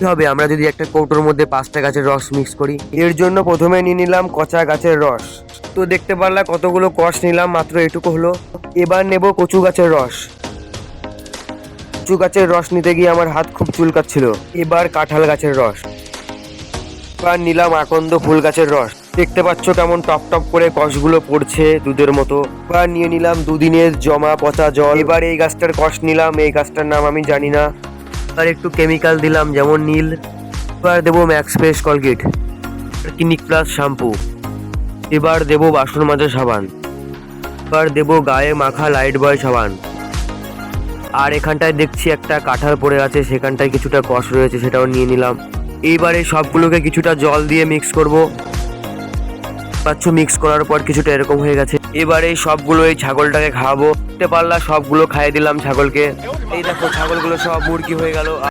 কি হবে আমরা যদি একটা কৌটোর মধ্যে 5টা গাছের রস মিক্স করি? এর জন্য প্রথমে নিয়ে নিলাম কচা গাছের রস। তো দেখতে পারলা কতগুলো কষ নিলাম, মাত্র এটুকু হলো। এবার নেব কচু গাছের রস। কচু গাছের রস নিতে গিয়ে আমার হাত খুব চুলকাচ্ছিল। এবার কাঁঠাল গাছের রস। এবার নিলাম আকন্দ ফুল গাছের রস। দেখতে পাচ্ছ কেমন টপ টপ করে কষগুলো পড়ছে দুধের মতো। এবার নিয়ে নিলাম দুদিনের জমা পচা জল। এবার এই গাছটার কষ নিলাম, এই গাছটার নাম আমি জানি না। আর একটু কেমিক্যাল দিলাম যেমন নীল। এবার দেবো max fresh Colgate, clinic plus shampoo. এবার দেবো বাসন মাজা সাবান। এবার দেবো গায়ে মাখা লাইট বয় সাবান। আর এখানটায় দেখছি একটা কাঁঠাল পড়ে আছে, সেখানটায় কিছুটা কষ রয়েছে, সেটাও নিয়ে নিলাম। এইবারে সবগুলোকে কিছুটা জল দিয়ে মিক্স করব। পাচ্ছ মিক্স করার পর কিছুটা এরকম হয়ে গেছে। এবারে সবগুলো এই ছাগলটাকে খাওয়াবো। দেখতে পারলা সবগুলো খাইয়ে দিলাম ছাগলকে। এই দেখো ছাগলগুলো সব মুরগি হয়ে গেল।